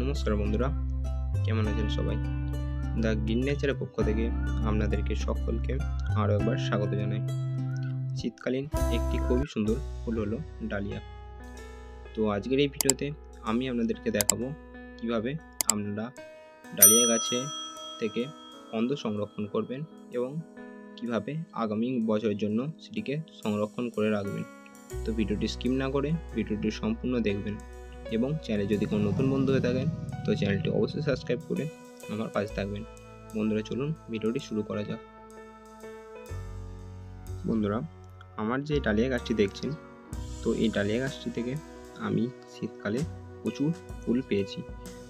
নমস্কার বন্ধুরা, কেমন আছেন সবাই? দ্য গ্রিন নেচারের পক্ষ থেকে আপনাদেরকে সকলকে আরও একবার স্বাগত জানাই। শীতকালীন একটি খুবই সুন্দর ফুল হলো ডালিয়া। তো আজকের এই ভিডিওতে আমি আপনাদেরকে দেখাবো কিভাবে আপনারা ডালিয়া গাছে থেকে কন্দ সংরক্ষণ করবেন এবং কিভাবে আগামী বছরের জন্য সেটিকে সংরক্ষণ করে রাখবেন। তো ভিডিওটি স্কিপ না করে ভিডিওটি সম্পূর্ণ দেখবেন এবং চ্যানেলে যদি কোনো নতুন বন্ধু হয়ে থাকেন তো চ্যানেলটি অবশ্যই সাবস্ক্রাইব করে আমার পাশে থাকবেন। বন্ধুরা, চলুন ভিডিওটি শুরু করা যাক। বন্ধুরা, আমার যে ডালিয়া গাছটি দেখছেন, তো এই ডালিয়া গাছটি থেকে আমি শীতকালে প্রচুর ফুল পেয়েছি।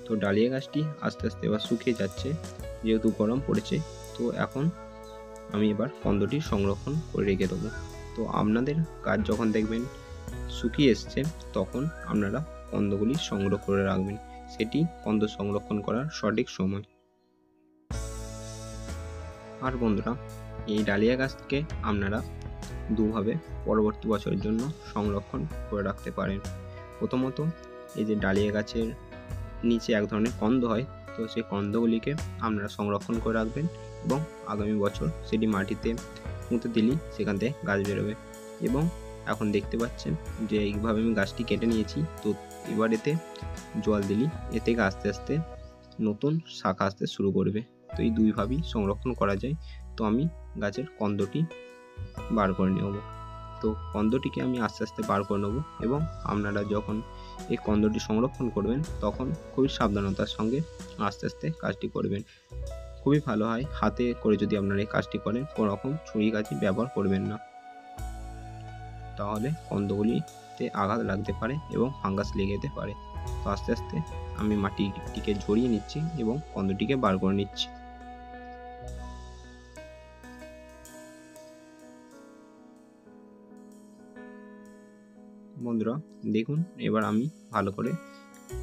তো ডালিয়া গাছটি আস্তে আস্তে এবার শুকিয়ে যাচ্ছে, যেহেতু গরম পড়েছে। তো এখন আমি এবার কন্দটি সংরক্ষণ করে রেখে দেবো। তো আপনাদের গাছ যখন দেখবেন শুকিয়ে এসছে, তখন আপনারা কন্দগুলি সংগ্রহ করে রাখবেন। সেটি কন্দ সংরক্ষণ করার সঠিক সময়। আর বন্ধুরা, এই ডালিয়া গাছকে আপনারা দুভাবে পরবর্তী বছরের জন্য সংরক্ষণ করে রাখতে পারেন। প্রথমত, এই যে ডালিয়া গাছের নিচে এক ধরনের কন্দ হয়, তো সেই কন্দগুলিকে আপনারা সংরক্ষণ করে রাখবেন এবং আগামী বছর সেটি মাটিতে পুঁতে দিলেই সেখান থেকে গাছ বেরোবে। এবং এখন দেখতে পাচ্ছেন যে এইভাবে আমি গাছটি কেটে নিয়েছি। তো এবার এতে জল দিলেই এ থেকে আস্তে আস্তে নতুন শাখা আসতে শুরু করবে। তো এই দুইভাবেই সংরক্ষণ করা যায়। তো আমি গাছের কন্দটি বার করে নেব। তো কন্দটিকে আমি আস্তে আস্তে বার করে নেব এবং আপনারা যখন এই কন্দটি সংরক্ষণ করবেন তখন খুবই সাবধানতার সঙ্গে আস্তে আস্তে কাজটি করবেন। খুবই ভালো হয় হাতে করে যদি আপনারা এই কাজটি করেন, কোনো রকম ছুরি কাঁচি ব্যবহার করবেন না, তাহলে কন্দগুলিতে আঘাত লাগতে পারে এবং ফাঙ্গাস লেগে যেতে পারে। তো আস্তে আস্তে আমি মাটিটিকে ঝরিয়ে নিচ্ছি এবং কন্দটিকে বার করে নিচ্ছি। বন্ধুরা দেখুন, এবার আমি ভালো করে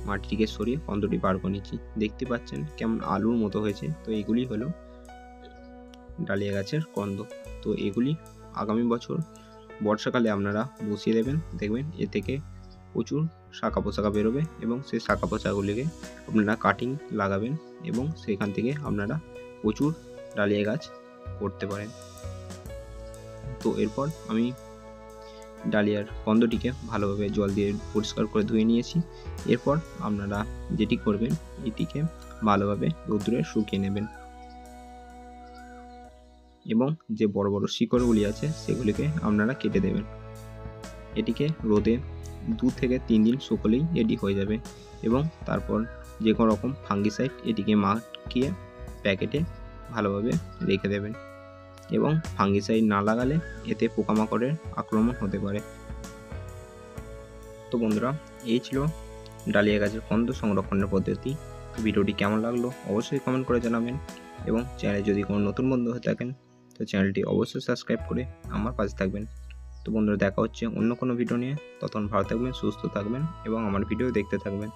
মাটিটিকে সরিয়ে কন্দটি বার করে নিচ্ছি। দেখতে পাচ্ছেন কেমন আলুর মতো হয়েছে। তো এগুলি হলো ডালিয়া গাছের কন্দ। তো এগুলি আগামী বছর বর্ষাকালে আপনারা বসিয়ে দেবেন, দেখবেন এ থেকে প্রচুর শাখা পোশাখা বেরোবে এবং সেই শাখা পোশাকগুলিকে আপনারা কাটিং লাগাবেন এবং সেখান থেকে আপনারা প্রচুর ডালিয়া গাছ করতে পারেন। তো এরপর আমি ডালিয়ার কন্দটিকে ভালোভাবে জল দিয়ে পরিষ্কার করে ধুয়ে নিয়েছি। এরপর আপনারা যেটি করবেন, এটিকে ভালোভাবে রোদ্দুরে শুকিয়ে নেবেন এবং যে বড় বড় শিকড়গুলি আছে সেগুলিকে আপনারা কেটে দেবেন। এটিকে রোদে 2 থেকে 3 দিন শুকোলেই এটি হয়ে যাবে এবং তারপর যে কোনো রকম ফাঙ্গিসাইড এটিকে মাখিয়ে প্যাকেটে ভালোভাবে রেখে দেবেন এবং ফাঙ্গিসাইড না লাগালে এতে পোকামাকড়ের আক্রমণ হতে পারে। তো বন্ধুরা, এই ছিল ডালিয়া গাছের কন্দ সংরক্ষণের পদ্ধতি। ভিডিওটি কেমন লাগলো অবশ্যই কমেন্ট করে জানাবেন এবং চ্যানেলে যদি কোনো নতুন বন্ধু হয়ে থাকেন তো চ্যানেলটি অবশ্যই সাবস্ক্রাইব করে আমার পাশে থাকবেন। তো বন্ধুরা, দেখা হচ্ছে অন্য কোনো ভিডিও নিয়ে। ততক্ষণ ভালো থাকবেন, সুস্থ থাকবেন এবং আমার ভিডিও দেখতে থাকবেন।